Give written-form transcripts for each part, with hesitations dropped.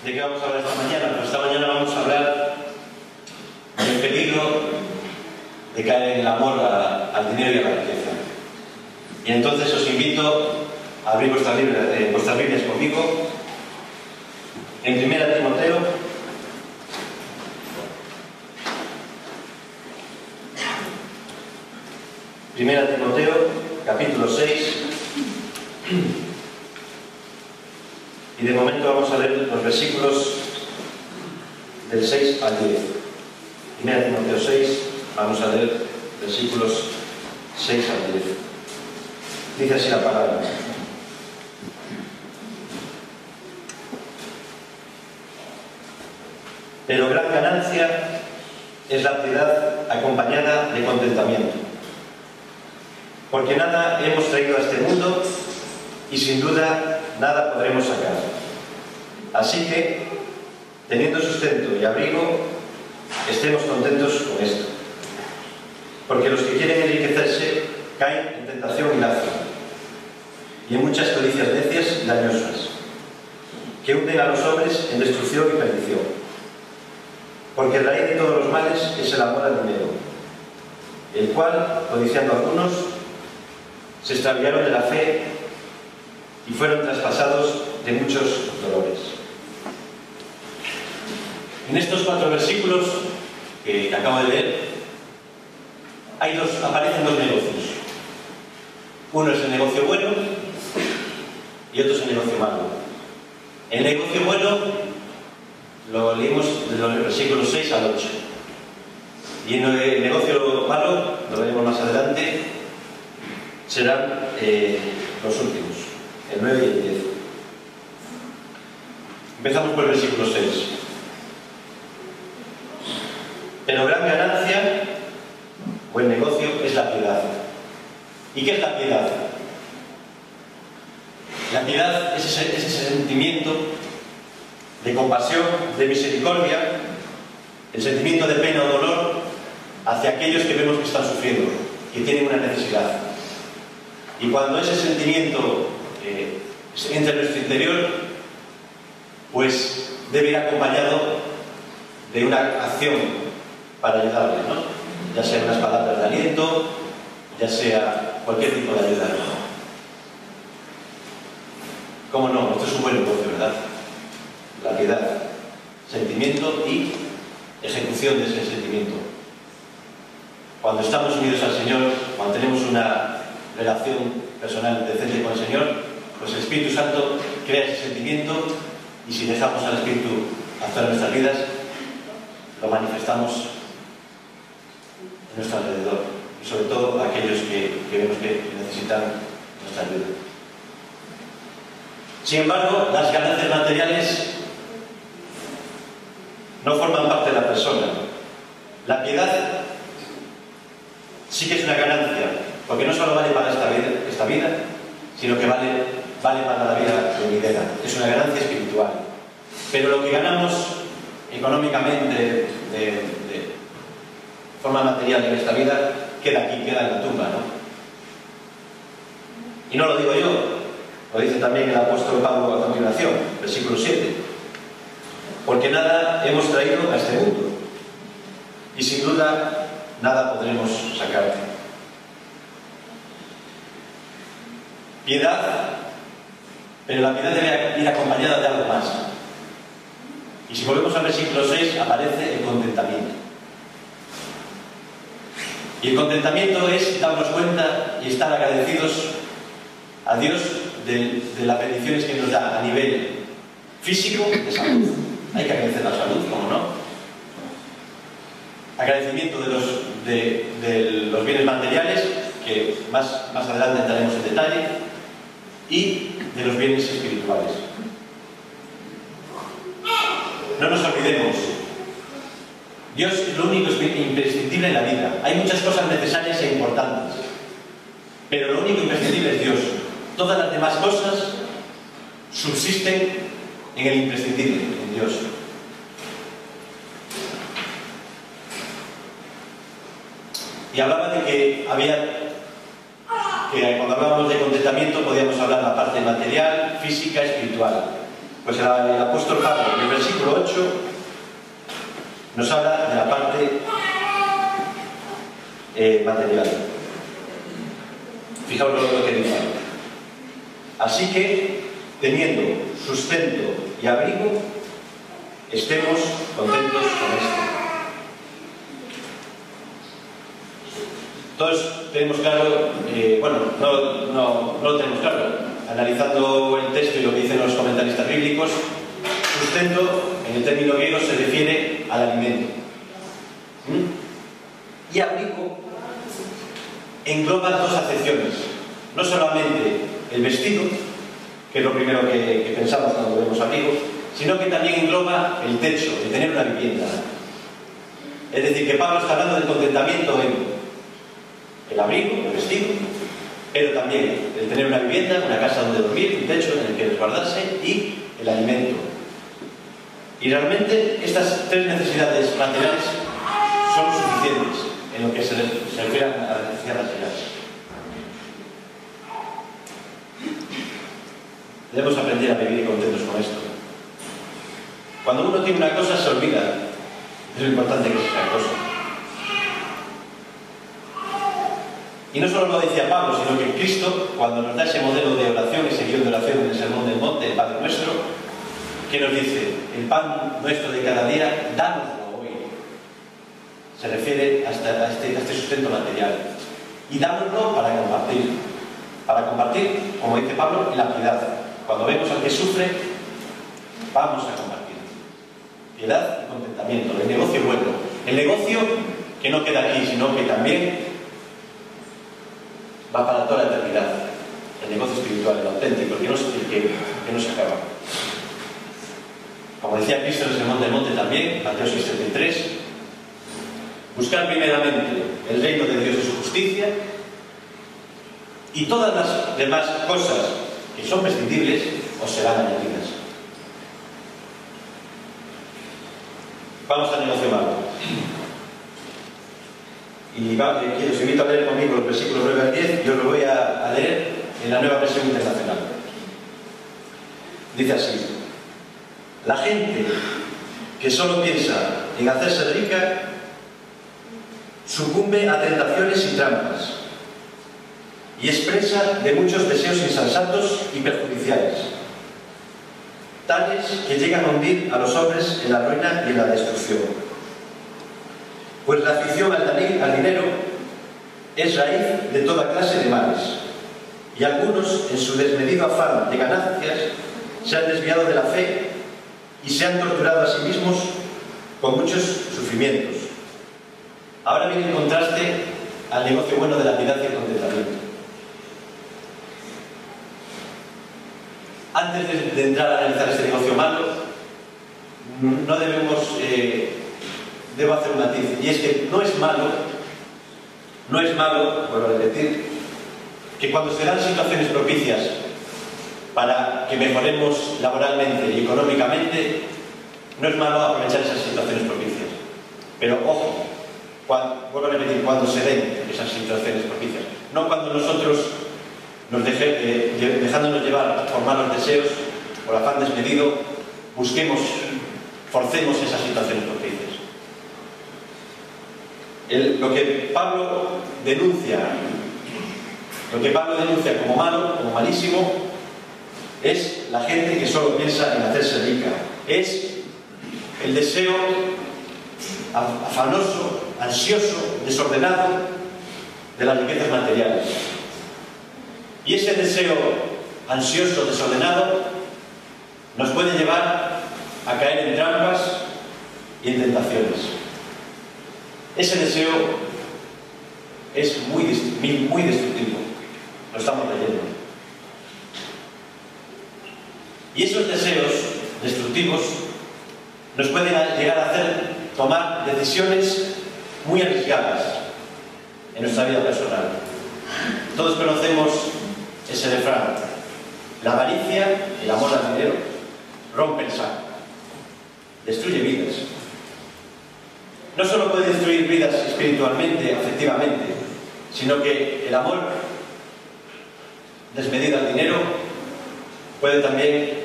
¿De qué vamos a hablar esta mañana? Pues esta mañana vamos a hablar del peligro de caer en el amor al dinero y a la riqueza. Y entonces os invito a abrir vuestras Biblias conmigo en 1 Timoteo, capítulo 6, y de momento vamos a leer los versículos del 6 al 10. 1 Timoteo 6, vamos a leer versículos 6 al 10. Dice así la palabra: pero gran ganancia es la piedad acompañada de contentamiento, porque nada hemos traído a este mundo y sin duda nada podremos sacar. Así que, teniendo sustento y abrigo, estemos contentos con esto. Porque los que quieren enriquecerse caen en tentación y lazo, y en muchas codicias necias y dañosas, que hunden a los hombres en destrucción y perdición. Porque el raíz de todos los males es el amor al dinero, el cual, codiciando algunos, se extraviaron de la fe y fueron traspasados de muchos dolores. En estos 4 versículos que acabo de leer, aparecen 2 negocios. Uno es el negocio bueno y otro es el negocio malo. El negocio bueno lo leímos de los versículos 6 al 8. Y en el negocio malo, lo veremos más adelante, serán los últimos, el 9 y el 10. Empezamos por el versículo 6. Pero gran ganancia, buen negocio, es la piedad. ¿Y qué es la piedad? La piedad es ese sentimiento de compasión, de misericordia, el sentimiento de pena o dolor hacia aquellos que vemos que están sufriendo, que tienen una necesidad. Y cuando ese sentimiento entra en nuestro interior, pues debe ir acompañado de una acción para ayudarle, ¿no? Ya sea unas palabras de aliento, ya sea cualquier tipo de ayuda, ¿no? ¿Cómo no? Esto es un buen negocio, ¿verdad? La piedad, sentimiento y ejecución de ese sentimiento. Cuando estamos unidos al Señor, cuando tenemos una relación personal decente con el Señor, pues el Espíritu Santo crea ese sentimiento, y si dejamos al Espíritu actuar en nuestras vidas, lo manifestamos en nuestro alrededor, y sobre todo a aquellos que vemos que necesitan nuestra ayuda. Sin embargo, las ganancias materiales no forman parte de la persona. La piedad sí que es una ganancia, porque no solo vale para esta vida, sino que vale para la vida venidera. Es una ganancia espiritual. Pero lo que ganamos económicamente de forma material en esta vida queda aquí, queda en la tumba, ¿no? Y no lo digo yo, lo dice también el apóstol Pablo a continuación, versículo 7. Porque nada hemos traído a este mundo, y sin duda nada podremos sacar. Piedad, pero la piedad debe ir acompañada de algo más. Y si volvemos al versículo 6, aparece el contentamiento. Y el contentamiento es darnos cuenta y estar agradecidos a Dios de las bendiciones que nos da a nivel físico, de salud. Hay que agradecer la salud, ¿cómo no? Agradecimiento de los bienes materiales, que más adelante entraremos en detalle, y de los bienes espirituales. No nos olvidemos, Dios es lo único imprescindible en la vida. Hay muchas cosas necesarias e importantes, pero lo único imprescindible es Dios. Todas las demás cosas subsisten en el imprescindible, en Dios. Y hablaba de que cuando hablábamos de contentamiento podíamos hablar de la parte material, física, espiritual. Pues el apóstol Pablo, en el versículo 8, nos habla de la parte material. Fijaos lo que dice. Así que, teniendo sustento y abrigo, estemos contentos con esto. Todos tenemos claro, no lo tenemos claro. Analizando el texto y lo que dicen los comentaristas bíblicos, sustento en el término griego se refiere al alimento. Y abrigo engloba dos acepciones. No solamente el vestido, que es lo primero que pensamos cuando vemos abrigo, sino que también engloba el techo, el tener una vivienda. Es decir, que Pablo está hablando del contentamiento en el abrigo, el vestido, pero también el tener una vivienda, una casa donde dormir, un techo en el que resguardarse y el alimento. Y realmente estas tres necesidades materiales son suficientes en lo que se refiere a la necesidad material. Debemos aprender a vivir contentos con esto. Cuando uno tiene una cosa se olvida de lo importante que es esa cosa. Y no solo lo decía Pablo, sino que Cristo, cuando nos da ese modelo de oración, ese guión de oración en el Sermón del Monte, el Padre Nuestro, que nos dice, el pan nuestro de cada día, dánoslo hoy. Se refiere a este sustento material. Y dánoslo para compartir. Para compartir, como dice Pablo, en la piedad. Cuando vemos al que sufre, vamos a compartir. Piedad y contentamiento, el negocio bueno. El negocio que no queda aquí, sino que también va para toda la eternidad. El negocio espiritual, el auténtico, el que no se acaba. Como decía Cristo en el Sermón del Monte también, Mateo 6:33, buscar primeramente el reino de Dios y su justicia, y todas las demás cosas que son prescindibles os serán añadidas. Vamos al negocio malo. Y os invito a leer conmigo los versículos 9 al 10, yo lo voy a leer en la Nueva Versión Internacional. Dice así: la gente que solo piensa en hacerse rica sucumbe a tentaciones y trampas y es presa de muchos deseos insensatos y perjudiciales, tales que llegan a hundir a los hombres en la ruina y en la destrucción. Pues la afición al dinero es raíz de toda clase de males, y algunos, en su desmedido afán de ganancias, se han desviado de la fe y se han torturado a sí mismos con muchos sufrimientos. Ahora viene el contraste al negocio bueno de la piedad y el contentamiento. Antes de entrar a analizar este negocio malo, no debo hacer un matiz, y es que no es malo, vuelvo a repetir, que cuando se dan situaciones propicias para que mejoremos laboralmente y económicamente, no es malo aprovechar esas situaciones propicias. Pero ojo, vuelvo a repetir, cuando se den esas situaciones propicias, no cuando nosotros dejándonos llevar por malos deseos, por afán desmedido, forcemos esas situaciones propicias. Lo que Pablo denuncia como malo, como malísimo, es la gente que solo piensa en hacerse rica. Es el deseo afanoso, ansioso, desordenado de las riquezas materiales. Y ese deseo ansioso, desordenado, nos puede llevar a caer en trampas y en tentaciones. Ese deseo es muy destructivo. Lo estamos leyendo. Y esos deseos destructivos nos pueden llegar a hacer tomar decisiones muy arriesgadas en nuestra vida personal. Todos conocemos ese refrán: la avaricia, el amor al dinero, rompe el saco, destruye vidas. No solo puede destruir vidas espiritualmente, afectivamente, sino que el amor desmedido al dinero puede también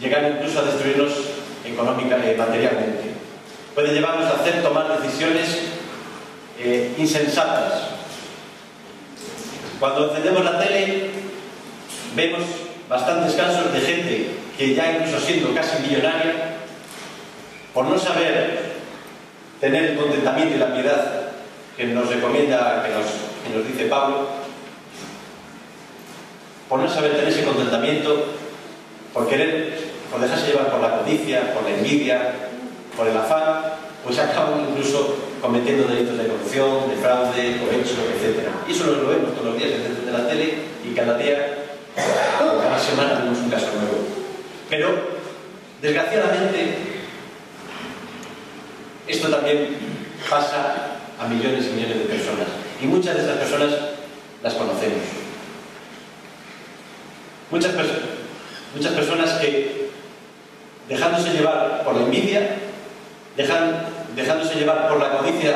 llegar incluso a destruirnos económica y materialmente. Puede llevarnos a tomar decisiones insensatas. Cuando encendemos la tele, vemos bastantes casos de gente que ya incluso siendo casi millonaria, por no saber tener el contentamiento y la piedad que nos recomienda, que nos dice Pablo, por no saber tener ese contentamiento, por dejarse llevar por la codicia, por la envidia, por el afán, pues acaban incluso cometiendo delitos de corrupción, de fraude, cohecho, etc. Y eso lo vemos todos los días en la tele, y cada día, o cada semana, tenemos un caso nuevo. Pero, desgraciadamente, esto también pasa a millones y millones de personas. Y muchas de estas personas las conocemos. Muchas personas que, dejándose llevar por la envidia, dejándose llevar por la codicia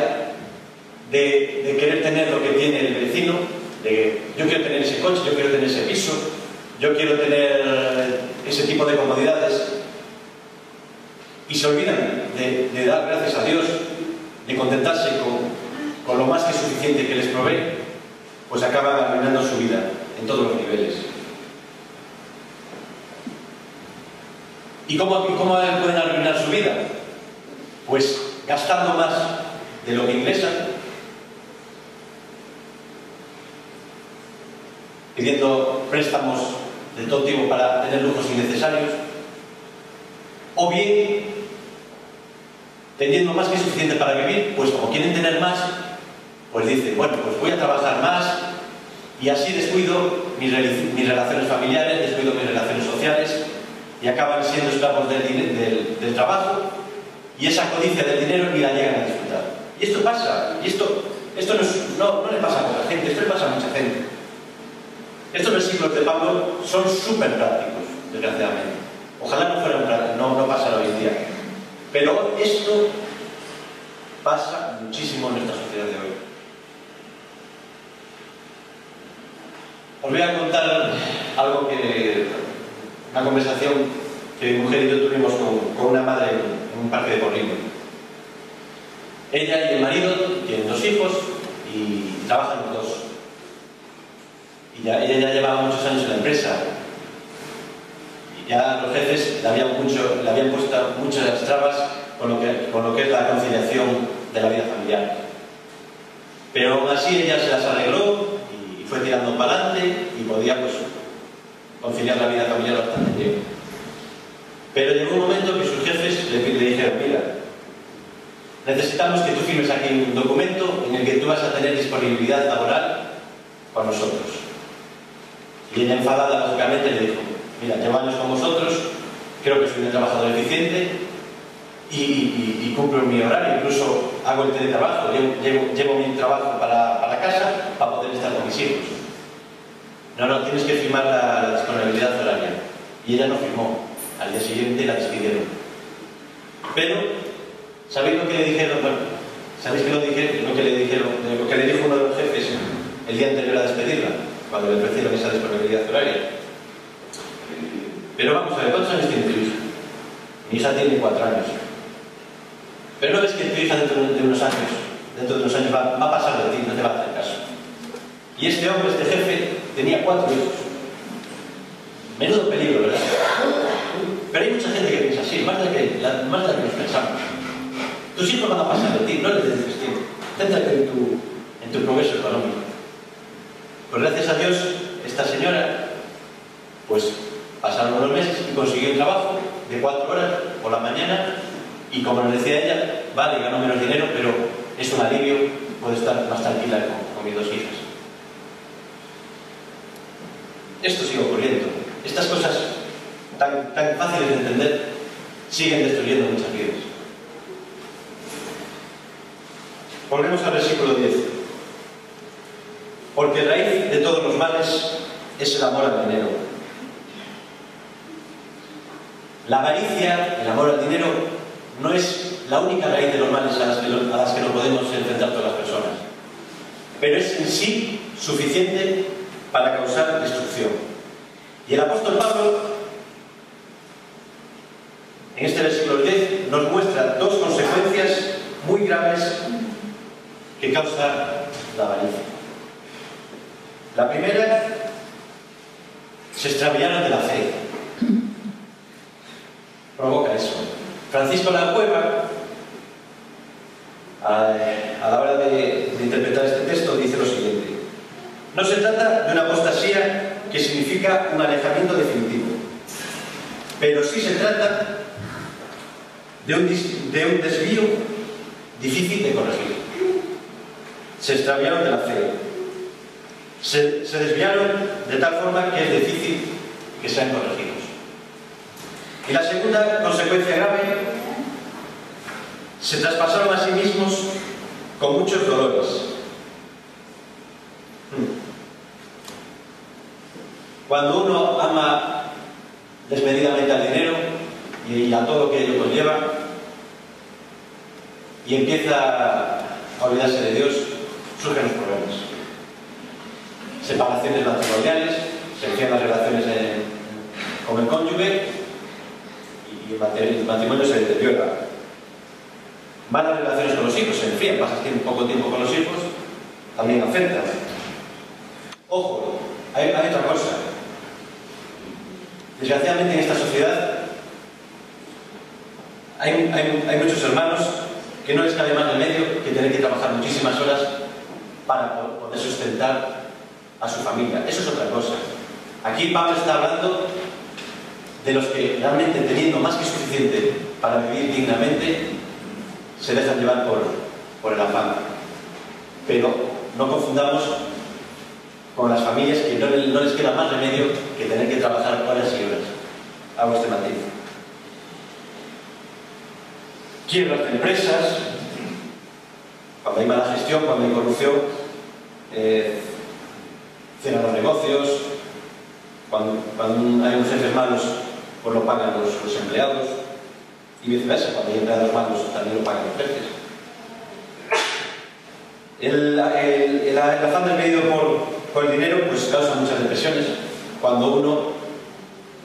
de querer tener lo que tiene el vecino, de yo quiero tener ese coche, yo quiero tener ese piso, yo quiero tener ese tipo de comodidades, y se olvidan de dar gracias a Dios, de contentarse con lo más que suficiente que les provee, pues acaban arruinando su vida en todos los niveles. ¿Y cómo pueden arruinar su vida? Pues gastando más de lo que ingresan, pidiendo préstamos de todo tipo para tener lujos innecesarios, o bien teniendo más que suficiente para vivir, pues como quieren tener más, pues dicen, bueno, pues voy a trabajar más y así descuido mis relaciones familiares, descuido mis relaciones sociales, y acaban siendo esclavos del trabajo, y esa codicia del dinero ni la llegan a disfrutar. Y esto pasa, y esto no le pasa a poca gente, esto le pasa a mucha gente. Estos versículos de Pablo son súper prácticos, desgraciadamente. Ojalá no pasara hoy en día. Pero esto pasa muchísimo en nuestra sociedad de hoy. Os voy a contar algo una conversación que mi mujer y yo tuvimos con una madre en un parque de Porriño. Ella y el marido tienen 2 hijos y trabajan los 2. Y ella ya llevaba muchos años en la empresa. Y ya los jefes le habían puesto muchas trabas con lo que es la conciliación de la vida familiar. Pero aún así ella se las arregló y fue tirando para adelante y podía pues conciliar la vida familiar bastante bien. Pero llegó un momento que sus jefes le dijeron, mira, necesitamos que tú firmes aquí un documento en el que tú vas a tener disponibilidad laboral con nosotros. Y ella, enfadada lógicamente, le dijo, mira, llevo años con vosotros, creo que soy un trabajador eficiente y cumplo mi horario, incluso hago el teletrabajo, llevo mi trabajo para casa para poder estar con mis hijos. No, tienes que firmar la disponibilidad horaria. Y ella no firmó. Al día siguiente la despidieron. Pero, ¿sabéis lo que le dijeron? Bueno, ¿sabéis lo que le dijo uno de los jefes el día anterior a despedirla? Cuando le ofrecieron esa disponibilidad horaria. Pero vamos a ver, ¿cuántos años tiene tu hija? Mi hija tiene 4 años. Pero no ves que tu hija dentro de unos años va a pasar de ti, no te va a hacer caso. Y este hombre, este jefe, tenía 4 hijos. Menudo peligro, ¿verdad? Pero hay mucha gente que piensa así, más de la que nos pensamos. Tus hijos van a pasar de ti, no les dediques tiempo. Céntrate en tu progreso económico. Pues gracias a Dios, esta señora, pues pasaron unos meses y consiguió un trabajo de 4 horas por la mañana, y como nos decía ella, vale, gano menos dinero, pero es un alivio, puedo estar más tranquila con mis 2 hijas. Esto sigue ocurriendo. Estas cosas tan fáciles de entender siguen destruyendo muchas vidas. Volvemos al versículo 10. Porque raíz de todos los males es el amor al dinero. La avaricia, el amor al dinero, no es la única raíz de los males a las que no podemos enfrentar todas las personas. Pero es en sí suficiente para causar destrucción. Y el apóstol Pablo en este versículo 10, nos muestra dos consecuencias muy graves que causa la avaricia. La primera, se extraviaron de la fe. Provoca eso. Francisco La Cueva, a la hora de interpretar este texto, dice lo siguiente: no se trata de una apostasía que significa un alejamiento definitivo, pero sí se trata de un desvío difícil de corregir. Se extraviaron de la fe, se desviaron de tal forma que es difícil que sean corregidos. Y la segunda consecuencia grave, se traspasaron a sí mismos con muchos dolores. Cuando uno ama desmedidamente al dinero y a todo lo que ello conlleva, y empieza a olvidarse de Dios, surgen los problemas. Separaciones matrimoniales, se enfrían las relaciones con el cónyuge y el matrimonio se deteriora. Malas relaciones con los hijos, se enfrían, pasas poco tiempo con los hijos, también afectan. Ojo, hay otra cosa. Desgraciadamente en esta sociedad hay muchos hermanos que no les cabe más remedio que tener que trabajar muchísimas horas para poder sustentar a su familia. Eso es otra cosa. Aquí Pablo está hablando de los que realmente, teniendo más que suficiente para vivir dignamente, se dejan llevar por el afán. Pero no confundamos con las familias que no les queda más remedio que tener que trabajar horas y horas. Hago este matiz. Quiebras de empresas, cuando hay mala gestión, cuando hay corrupción, cierran los negocios, cuando hay unos jefes malos, pues lo pagan los empleados, y viceversa, cuando hay empleados malos también lo pagan los jefes. El afán desmedido por el dinero pues causa muchas depresiones cuando uno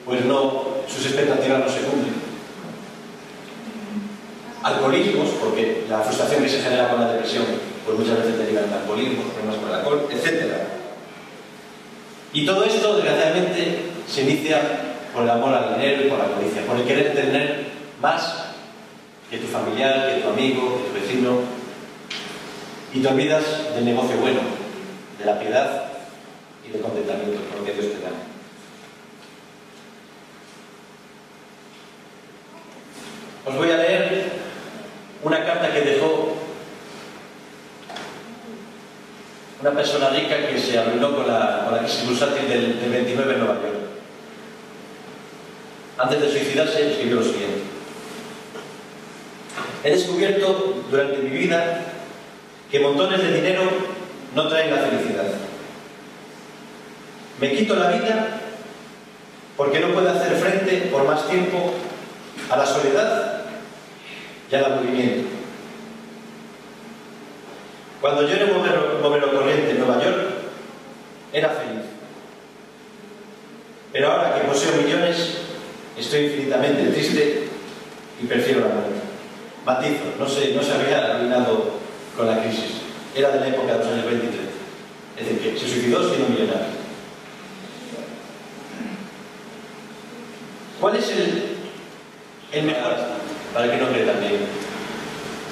pues sus expectativas no se cumplen. Alcoholismos, porque la frustración que se genera con la depresión pues muchas veces deriva en alcoholismo, problemas con el alcohol, etc. Y todo esto, desgraciadamente, se inicia por el amor al dinero y por la codicia, por el querer tener más que tu familiar, que tu amigo, que tu vecino, y te olvidas del negocio bueno, de la piedad y del contentamiento con lo que Dios te da. Os voy a leer una carta que dejó una persona rica que se arruinó con la crisis bursátil del 29 en Nueva York. Antes de suicidarse, escribió lo siguiente: he descubierto durante mi vida que montones de dinero no traen la felicidad. Me quito la vida porque no puedo hacer frente por más tiempo a la soledad y al aburrimiento. Cuando yo era un obrero corriente en Nueva York, era feliz. Pero ahora que poseo millones, estoy infinitamente triste y prefiero la muerte. Matizo, no se había arruinado con la crisis. Era de la época de los años 20 y 30. Es decir, que se suicidó siendo millonario. ¿Cuál es el mejor para que no cree también?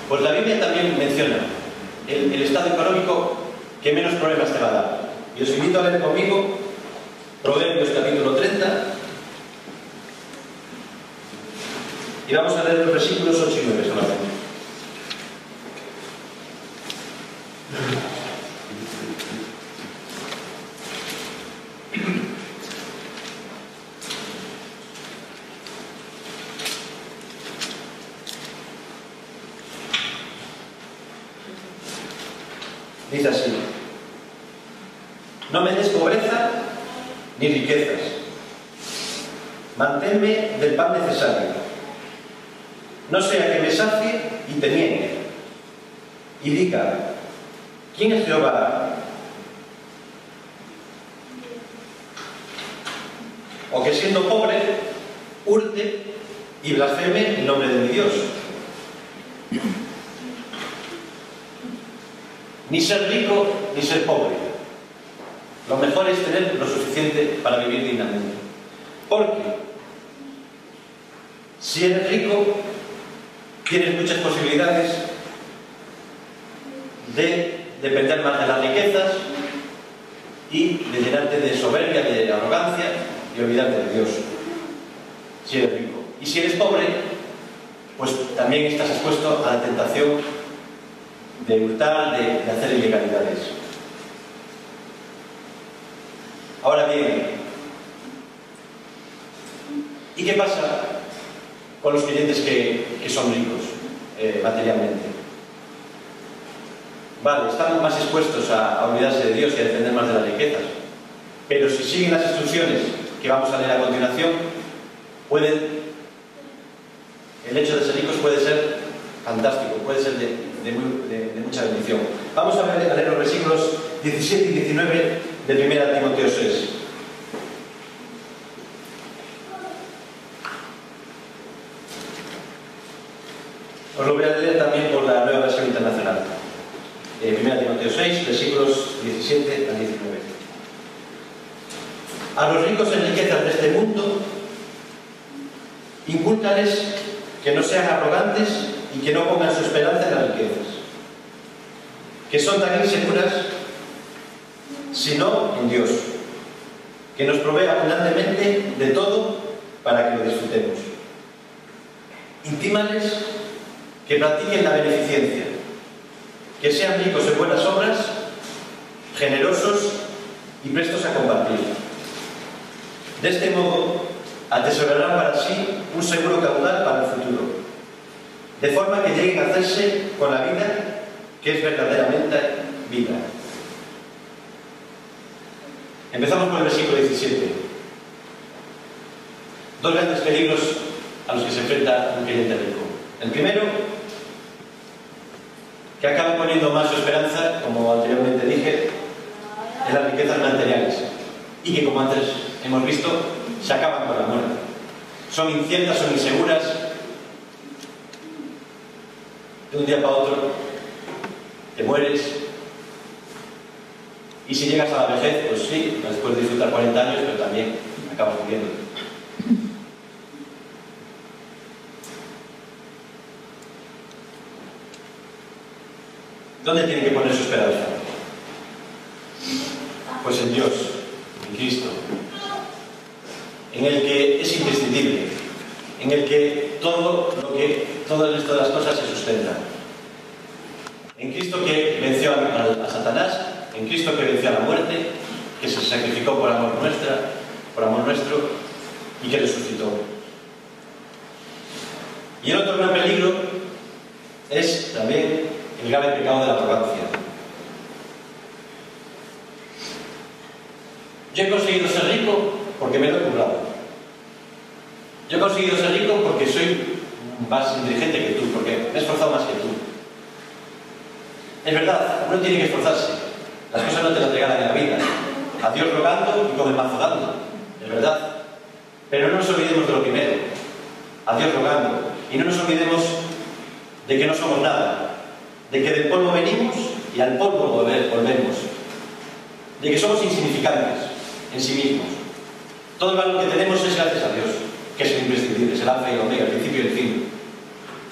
Pues la Biblia también menciona el estado económico que menos problemas te va a dar. Y os invito a leer conmigo Proverbios capítulo 30 y vamos a leer los versículos 8 y 9 solamente. Dice así: no me des pobreza ni riquezas, manténme del pan necesario, no sea que me sacie y te niegue, y diga: ¿quién es Jehová? O que siendo pobre, hurte y blasfeme el nombre de mi Dios. Ni ser rico ni ser pobre. Lo mejor es tener lo suficiente para vivir dignamente. Porque si eres rico, tienes muchas posibilidades de depender más de las riquezas y de llenarte de soberbia, de arrogancia y olvidarte de Dios. Si eres rico. Y si eres pobre, pues también estás expuesto a la tentación de hurtar, de hacer ilegalidades. Ahora bien, ¿y qué pasa con los creyentes que son ricos materialmente? Vale, están más expuestos a olvidarse de Dios y a depender más de las riquezas, pero si siguen las instrucciones que vamos a leer a continuación, el hecho de ser ricos puede ser fantástico, puede ser de mucha bendición. Vamos a leer los versículos 17 y 19 de 1 Timoteo 6. Os lo voy a leer también por la Nueva Versión Internacional. 1 Timoteo 6, versículos 17 al 19. A los ricos en riquezas de este mundo, incúlcales que no sean arrogantes y que no pongan su esperanza en las riquezas, que son tan inseguras, sino en Dios, que nos provee abundantemente de todo para que lo disfrutemos. Intímales que practiquen la beneficencia, que sean ricos en buenas obras, generosos y prestos a compartir. De este modo, atesorarán para sí un seguro caudal para el futuro, de forma que lleguen a hacerse con la vida que es verdaderamente vida. Empezamos con el versículo 17. Dos grandes peligros a los que se enfrenta un creyente rico. El primero, que acabe poniendo más su esperanza, como anteriormente dije, en las riquezas materiales, y que, como antes hemos visto, se acaban con la muerte. Son inciertas, son inseguras. De un día para otro te mueres, y si llegas a la vejez, pues sí, después de disfrutar 40 años, pero también acabas muriendo. ¿Dónde tiene que poner su esperanza? Pues en Dios, en Cristo, en el que es imprescindible, en el que todo el resto de las cosas se sustentan. En Cristo que venció a Satanás, en Cristo que venció a la muerte, que se sacrificó por amor nuestro y que resucitó. Y el otro gran peligro es también el grave pecado de la arrogancia. Yo he conseguido ser rico porque me lo he currado. Yo he conseguido ser rico porque soy más inteligente que tú, porque me he esforzado más que tú. Es verdad, uno tiene que esforzarse. Las cosas no te las regalan en la vida. A Dios rogando y con el mazo dando. Es verdad. Pero no nos olvidemos de lo primero. A Dios rogando. Y no nos olvidemos de que no somos nada. De que del polvo venimos y al polvo volvemos. De que somos insignificantes en sí mismos. Todo el valor que tenemos es gracias a Dios, que es el imprescindible, es el alfa y el omega, el principio y el fin.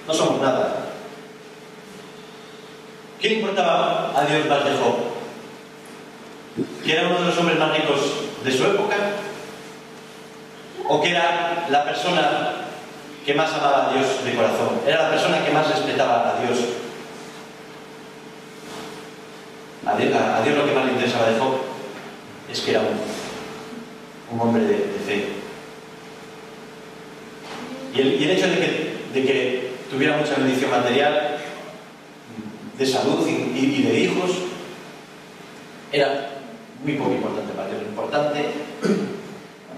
No somos nada. ¿Qué le importaba a Dios más de Job? ¿Que era uno de los hombres más ricos de su época? ¿O que era la persona que más amaba a Dios de corazón? ¿Era la persona que más respetaba a Dios? A Dios lo que más le interesaba de Job es que era un hombre de fe. Y el hecho de que tuviera mucha bendición material, de salud y de hijos, era muy poco importante para Dios. Lo importante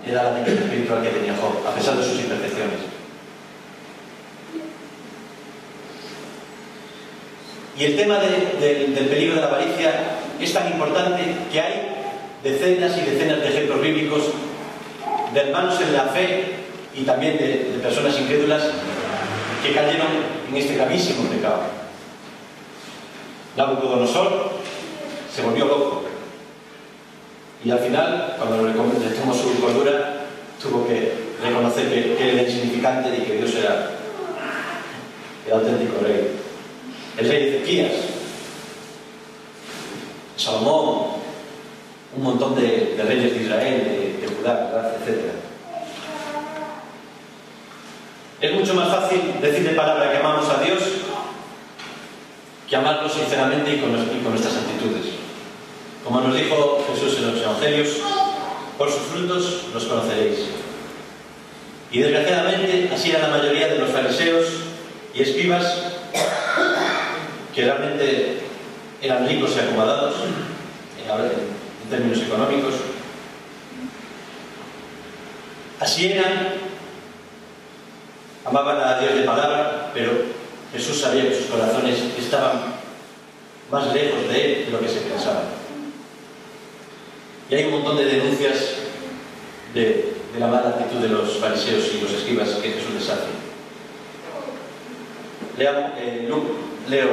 era la riqueza espiritual que tenía Job, a pesar de sus imperfecciones. Y el tema del peligro de la avaricia es tan importante que hay decenas y decenas de ejemplos bíblicos de hermanos en la fe y también de personas incrédulas que cayeron en este gravísimo pecado. Nabucodonosor se volvió loco y al final, cuando le tomó su cordura, tuvo que reconocer que era insignificante y que Dios era el auténtico rey. El rey Ezequías, Salomón, un montón de reyes de Israel, de Judá, ¿verdad? Etc. Es mucho más fácil decir de palabra que amamos a Dios que amarlo sinceramente y con nuestras actitudes. Como nos dijo Jesús en los Evangelios, por sus frutos los conoceréis. Y desgraciadamente así era la mayoría de los fariseos y escribas, que realmente eran ricos y acomodados en términos económicos. Así eran, amaban a Dios de palabra, pero Jesús sabía que sus corazones estaban más lejos de Él de lo que se pensaba. Y hay un montón de denuncias de la mala actitud de los fariseos y los escribas que Jesús les hace. Leo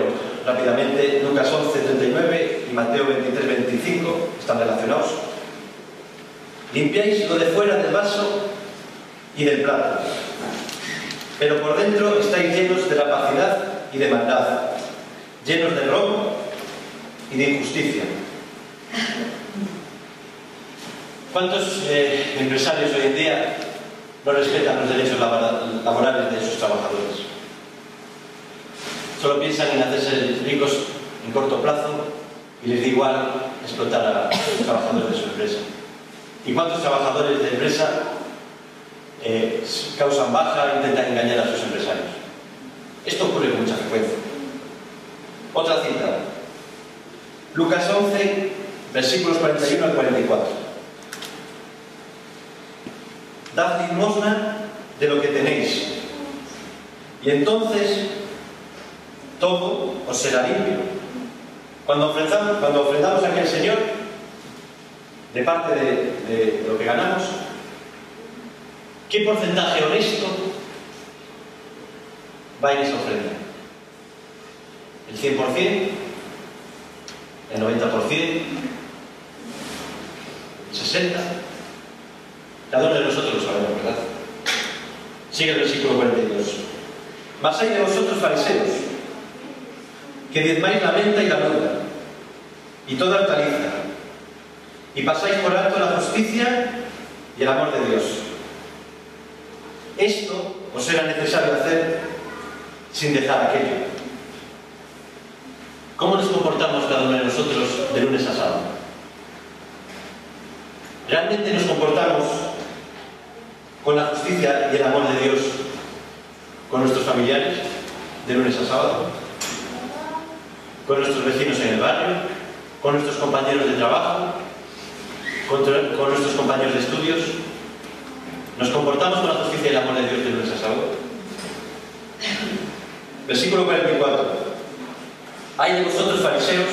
rápidamente Lucas 11:39 y Mateo 23:25, están relacionados. Limpiáis lo de fuera del vaso y del plato, pero por dentro estáis llenos de rapacidad y de maldad, llenos de robo y de injusticia. ¿Cuántos empresarios hoy en día no respetan los derechos laborales de sus trabajadores? Solo piensan en hacerse ricos en corto plazo y les da igual explotar a los trabajadores de su empresa. ¿Y cuántos trabajadores de empresa causan baja e intentan engañar a sus empresarios? Esto ocurre con mucha frecuencia. Otra cita. Lucas 11, versículos 41 al 44. Dad limosna de lo que tenéis, y entonces todo os será limpio. Cuando ofrendamos aquí al Señor, de parte de lo que ganamos, ¿qué porcentaje honesto va en esa ofrenda? ¿El 100%? ¿El 90%? ¿El 60%? Cada uno de nosotros lo sabemos, ¿verdad? Sigue el versículo 42. Mas hay de vosotros, fariseos, que diezmáis la menta y la almendra, y toda hortaliza, y pasáis por alto la justicia y el amor de Dios. Esto os era necesario hacer sin dejar aquello. ¿Cómo nos comportamos cada uno de nosotros de lunes a sábado? ¿Realmente nos comportamos con la justicia y el amor de Dios con nuestros familiares de lunes a sábado? ¿Con nuestros vecinos en el barrio? ¿Con nuestros compañeros de trabajo? ¿Con nuestros compañeros de estudios? ¿Nos comportamos con la justicia y el amor de Dios de lunes a sábado? Versículo 44. Hay de vosotros, fariseos,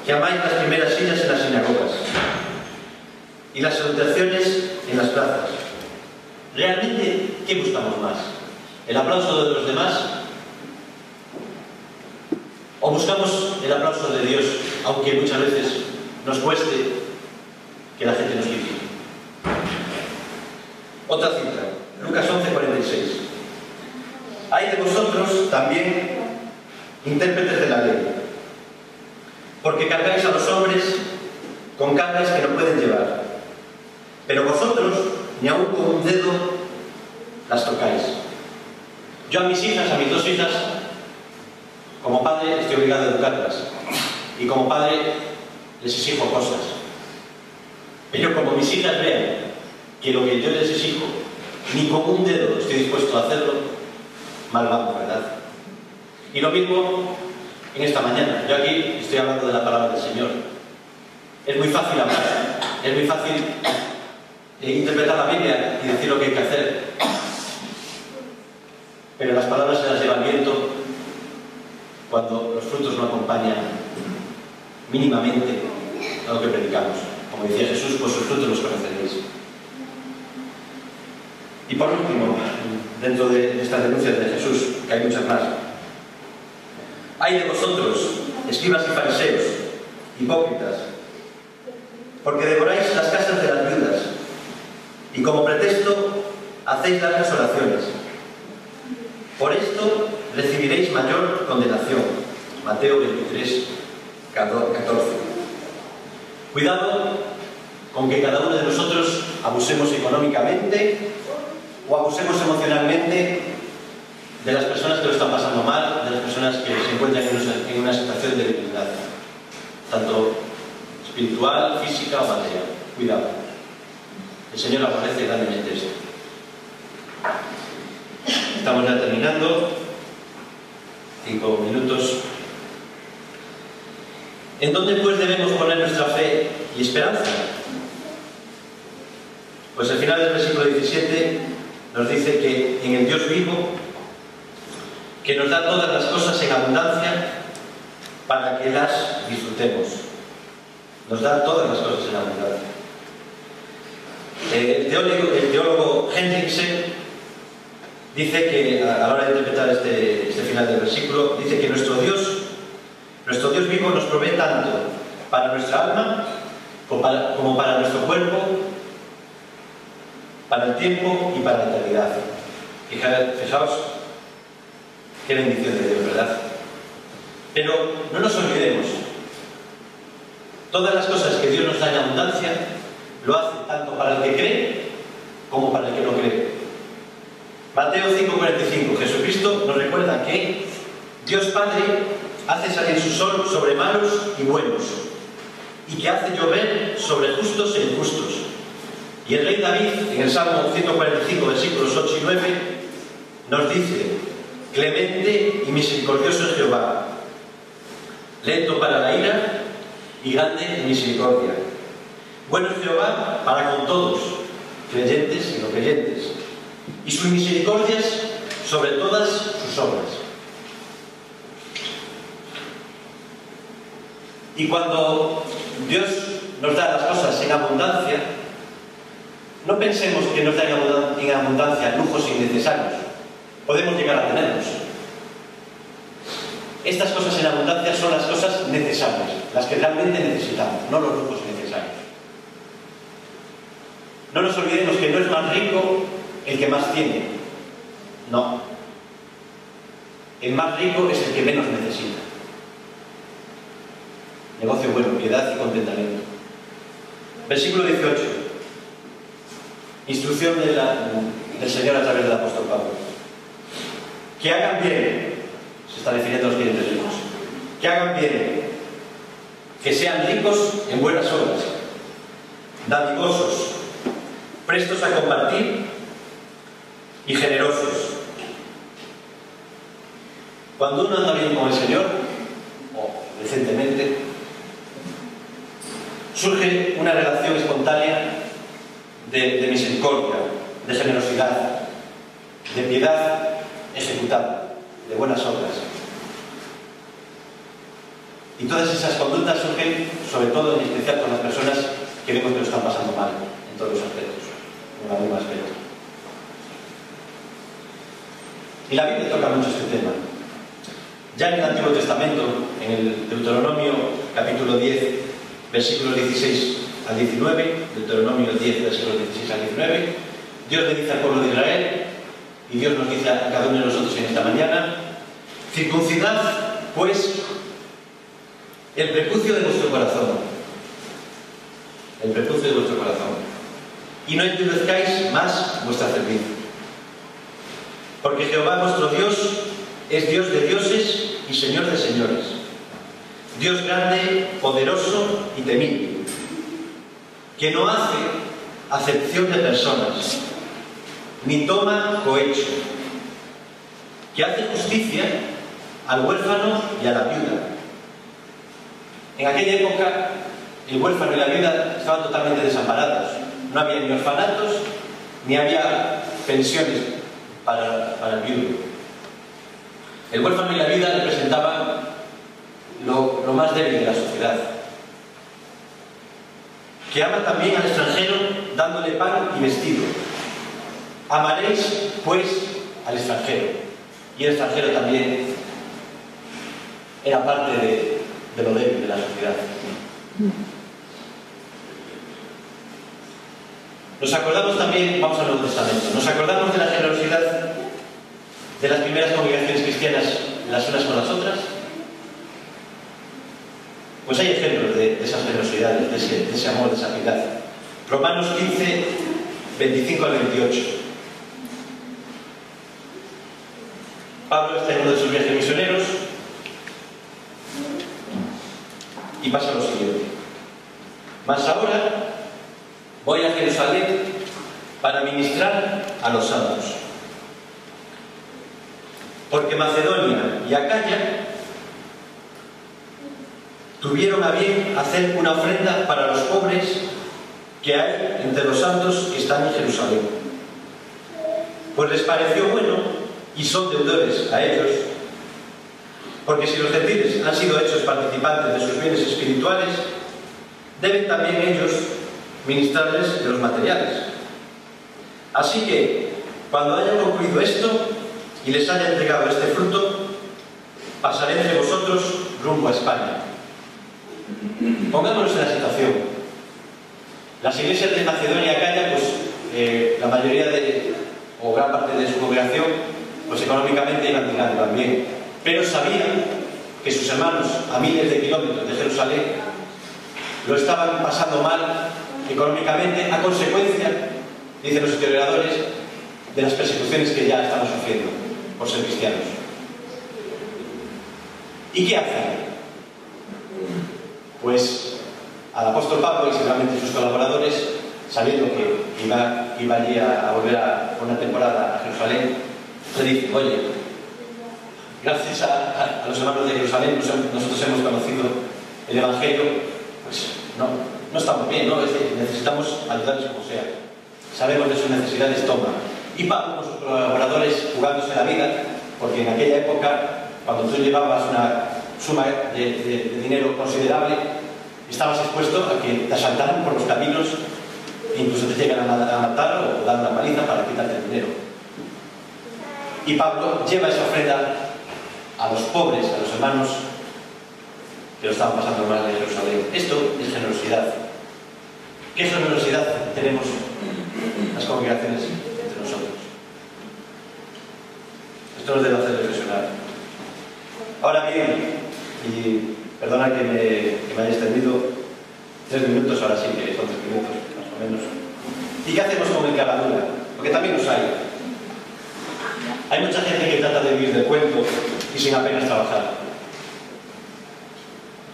que amáis las primeras sillas en las sinagogas y las salutaciones en las plazas. ¿Realmente qué buscamos más? ¿El aplauso de los demás? ¿O buscamos el aplauso de Dios, aunque muchas veces nos cueste que la gente nos critique? Otra cita, Lucas 11:46. Hay de vosotros también intérpretes de la ley, porque cargáis a los hombres con cargas que no pueden llevar, pero vosotros ni aun con un dedo las tocáis. Yo a mis hijas, a mis dos hijas, como padre estoy obligado a educarlas, y como padre les exijo cosas, pero como mis hijas vean que lo que yo les exijo ni con un dedo estoy dispuesto a hacerlo, mal vamos, ¿verdad? Y lo mismo en esta mañana. Yo aquí estoy hablando de la palabra del Señor. Es muy fácil hablar, es muy fácil interpretar la Biblia y decir lo que hay que hacer, pero las palabras se las lleva el viento cuando los frutos no acompañan mínimamente a lo que predicamos. Como decía Jesús, por sus frutos los conoceréis. Y por último, dentro de estas denuncias de Jesús, que hay muchas más: ¡ay de vosotros, escribas y fariseos, hipócritas! Porque devoráis las casas de las viudas, y como pretexto hacéis largas oraciones. Por esto recibiréis mayor condenación. Mateo 23, 14. Cuidado con que cada uno de nosotros abusemos económicamente o abusemos emocionalmente de las personas que lo están pasando mal, de las personas que se encuentran en una situación de debilidad, tanto espiritual, física o material. Cuidado. El Señor aborrece grandemente esto. Estamos ya terminando. 5 minutos. ¿En dónde pues debemos poner nuestra fe y esperanza? Pues al final del versículo 17 nos dice que en el Dios vivo, que nos da todas las cosas en abundancia para que las disfrutemos. Nos da todas las cosas en abundancia. El teólogo Hendriksen dice que, a la hora de interpretar este final del versículo, dice que nuestro Dios vivo nos provee tanto para nuestra alma como para nuestro cuerpo, para el tiempo y para la eternidad. Fijaos qué bendición de Dios, ¿verdad? Pero no nos olvidemos, todas las cosas que Dios nos da en abundancia lo hace tanto para el que cree como para el que no cree. Mateo 5:45, Jesucristo nos recuerda que Dios Padre hace salir su sol sobre malos y buenos, y que hace llover sobre justos e injustos. Y el rey David, en el Salmo 145, versículos 8 y 9, nos dice: clemente y misericordioso es Jehová, lento para la ira y grande en misericordia. Bueno es Jehová para con todos, creyentes y no creyentes, y sus misericordias sobre todas sus obras. Y cuando Dios nos da las cosas en abundancia, no pensemos que nos da en abundancia lujos innecesarios. Podemos llegar a tenerlos. Estas cosas en abundancia son las cosas necesarias, las que realmente necesitamos, no los lujos innecesarios. No nos olvidemos que no es más rico el que más tiene. No. El más rico es el que menos necesita. Negocio bueno, piedad y contentamiento. Versículo 18. Instrucción del Señor a través del apóstol Pablo. Que hagan bien, se está definiendo a los clientes ricos, que hagan bien, que sean ricos en buenas obras, dadivosos, prestos a compartir y generosos. Cuando uno anda bien con el Señor, o decentemente, surge una relación espontánea de misericordia, de generosidad, de piedad ejecutada, de buenas obras. Y todas esas conductas surgen, sobre todo en especial con las personas que vemos que lo están pasando mal, en todos los aspectos, en algún aspecto. Y la Biblia toca mucho este tema. Ya en el Antiguo Testamento, en el Deuteronomio capítulo 10, versículos 16 al 19, Deuteronomio 10, versículos 16 al 19, Dios le dice al pueblo de Israel, y Dios nos dice a cada uno de nosotros en esta mañana: circuncidad, pues, el prepucio de vuestro corazón. El prepucio de vuestro corazón. Y no endurezcáis más vuestra cerviz. Porque Jehová vuestro Dios es Dios de dioses y Señor de señores. Dios grande, poderoso y temible, que no hace acepción de personas, ni toma cohecho, que hace justicia al huérfano y a la viuda. En aquella época, el huérfano y la viuda estaban totalmente desamparados. No había ni orfanatos, ni había pensiones para el viudo. El huérfano y la viuda representaban lo más débil de la sociedad. Que ama también al extranjero dándole pan y vestido. Amaréis, pues, al extranjero. Y el extranjero también era parte de lo débil de la sociedad. Nos acordamos también, vamos al Nuevo Testamento, nos acordamos de la generosidad de las primeras congregaciones cristianas las unas con las otras. Pues hay ejemplos de esas generosidades, de ese amor, de esa piedad. Romanos 15, 25 al 28. Pablo está en uno de sus viajes misioneros y pasa lo siguiente: mas ahora voy a Jerusalén para ministrar a los santos, porque Macedonia y Acaya tuvieron a bien hacer una ofrenda para los pobres que hay entre los santos que están en Jerusalén. Pues les pareció bueno, y son deudores a ellos, porque si los gentiles han sido hechos participantes de sus bienes espirituales, deben también ellos ministrarles de los materiales. Así que, cuando hayan concluido esto y les haya entregado este fruto, pasaré entre vosotros rumbo a España. Pongámonos en la situación. Las iglesias de Macedonia y Acaya, pues la mayoría o gran parte de su congregación, pues económicamente iban tirando bien, pero sabían que sus hermanos a miles de kilómetros de Jerusalén lo estaban pasando mal económicamente a consecuencia, dicen los historiadores, de las persecuciones que ya estamos sufriendo por ser cristianos. ¿Y qué hacen? Pues al apóstol Pablo y seguramente sus colaboradores, sabiendo que iba allí a volver a una temporada a Jerusalén, le dicen: oye, gracias a los hermanos de Jerusalén nosotros hemos conocido el Evangelio, pues no estamos bien, ¿no? Es decir, necesitamos ayudarles como sea. Sabemos de sus necesidades, toma. Y Pablo con sus colaboradores jugándose la vida, porque en aquella época, cuando tú llevabas una suma de dinero considerable, estabas expuesto a que te asaltaran por los caminos e incluso te llegan a matar o dar una paliza para quitarte el dinero. Y Pablo lleva esa ofrenda a los pobres, a los hermanos que lo estaban pasando mal en Jerusalén. Esto es generosidad. ¿Qué generosidad tenemos las congregaciones entre nosotros? Esto nos debe hacer reflexionar. Ahora bien, y perdona que me haya extendido 3 minutos, ahora sí que son 3 minutos, más o menos. ¿Y qué hacemos con el caradura? Porque también los hay. Hay mucha gente que trata de vivir del cuento y sin apenas trabajar.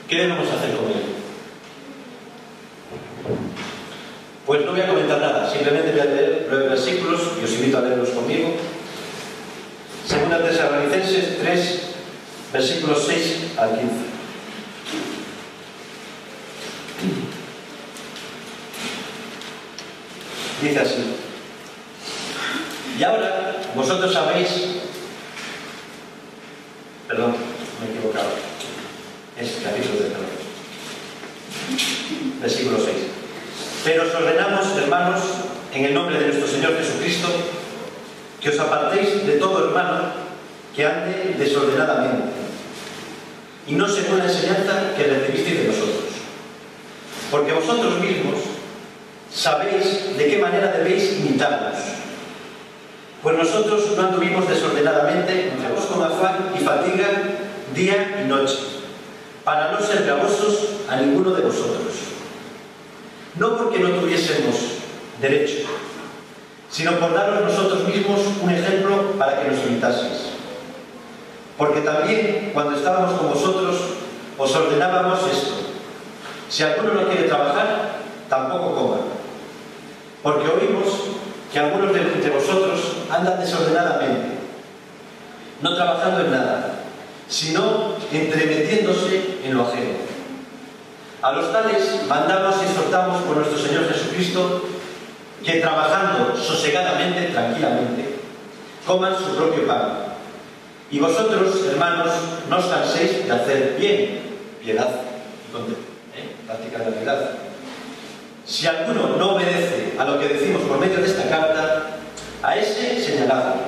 ¿Qué debemos hacer con él? Pues no voy a comentar nada, simplemente voy a leer 9 versículos y os invito a leerlos conmigo. Segunda Tesalonicenses 3, versículos 6 al 15. Dice así: y ahora vosotros sabéis, perdón, me he equivocado, es capítulo 3, versículo 6. Pero os ordenamos, hermanos, en el nombre de nuestro Señor Jesucristo, que os apartéis de todo hermano que ande desordenadamente, y no según la enseñanza que recibisteis de nosotros. Porque vosotros mismos sabéis de qué manera debéis imitarnos. Pues nosotros no anduvimos desordenadamente entre vos con afán y fatiga día y noche, para no ser gravosos a ninguno de vosotros. No porque no tuviésemos derecho, sino por daros nosotros mismos un ejemplo para que nos imitaseis. Porque también, cuando estábamos con vosotros, os ordenábamos esto: si alguno no quiere trabajar, tampoco coma. Porque oímos que algunos de entre vosotros andan desordenadamente, no trabajando en nada, sino entremetiéndose en lo ajeno. A los tales mandamos y exhortamos por nuestro Señor Jesucristo que, trabajando sosegadamente, tranquilamente, coman su propio pan. Y vosotros, hermanos, no os canséis de hacer bien, piedad y práctica de la piedad. Si alguno no obedece a lo que decimos por medio de esta carta, A ese señaladlo,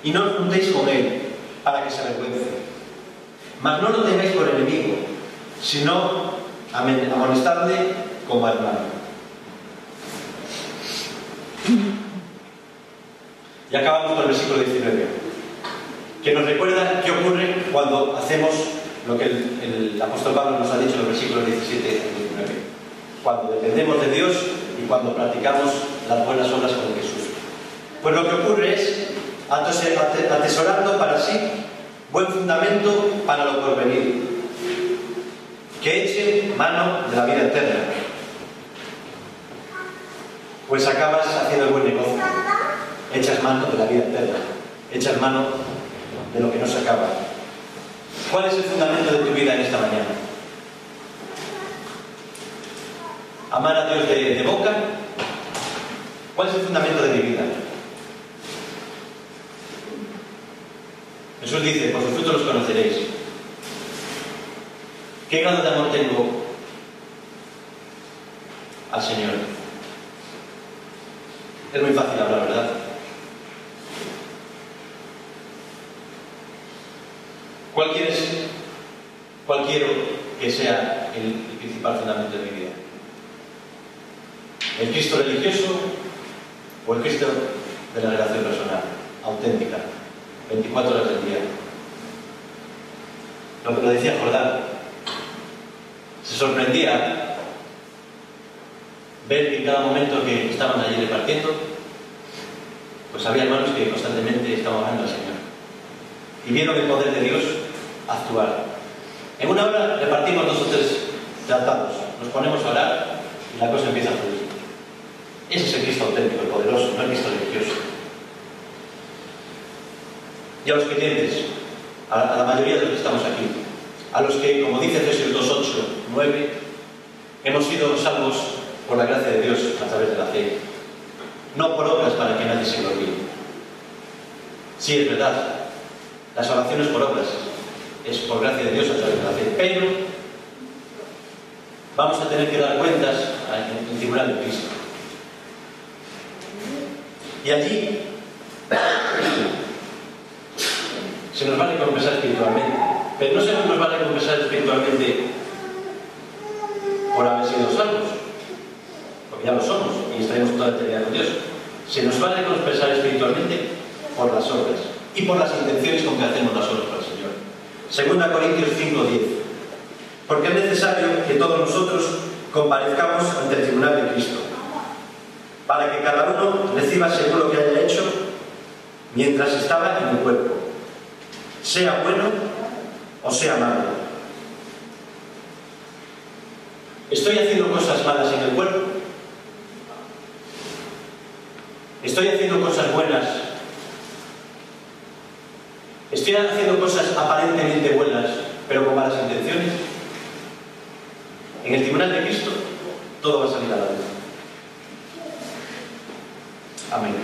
y no os juntéis con él, para que se avergüence. Mas no lo tengáis por enemigo, sino amonestadle como hermano. Y acabamos con el versículo 19, que nos recuerda qué ocurre cuando hacemos lo que el apóstol Pablo nos ha dicho en los versículos 17 y 19. Cuando dependemos de Dios y cuando practicamos las buenas obras con Jesús. Pues lo que ocurre es atesorando para sí buen fundamento para lo porvenir, que eche mano de la vida eterna. Pues acabas haciendo el buen negocio, echas mano de la vida eterna, echas mano de lo que no se acaba. ¿Cuál es el fundamento de tu vida en esta mañana? ¿Amar a Dios de boca? ¿Cuál es el fundamento de mi vida? Jesús dice, por sus frutos los conoceréis. ¿Qué grado de amor tengo al Señor? Es muy fácil hablar, ¿verdad? ¿Cuál quiero que sea el principal fundamento de mi vida? ¿El Cristo religioso o el Cristo de la relación personal, auténtica, 24 horas del día? Lo que decía Jordán, se sorprendía ver que en cada momento que estaban allí repartiendo, pues había hermanos que constantemente estaban orando al Señor. Y vieron el poder de Dios actuar. En una hora repartimos 2 o 3 tratados, nos ponemos a orar y la cosa empieza a fluir. Ese es el Cristo auténtico, el poderoso, no el Cristo religioso. Y a los creyentes, a la mayoría de los que estamos aquí, a los que, como dice Efesios 2, 8, 9, hemos sido salvos por la gracia de Dios a través de la fe, no por obras para que nadie se gloríe. Sí, es verdad, la salvación es por obras, es por gracia de Dios a través de la fe, pero vamos a tener que dar cuentas en el tribunal de Cristo. Y allí se nos va a recompensar espiritualmente, pero no se nos va a recompensar espiritualmente por haber sido salvos, porque ya lo somos y estaremos toda la eternidad con Dios. Se nos va a recompensar espiritualmente por las obras y por las intenciones con que hacemos las obras para el Señor. 2 Corintios 5:10. Porque es necesario que todos nosotros comparezcamos ante el tribunal de Cristo, para que cada uno reciba según lo que haya hecho mientras estaba en el cuerpo, sea bueno o sea malo. ¿Estoy haciendo cosas malas en el cuerpo? ¿Estoy haciendo cosas buenas? ¿Estoy haciendo cosas aparentemente buenas, pero con malas intenciones? En el tribunal de Cristo, todo va a salir a la luz. Amén.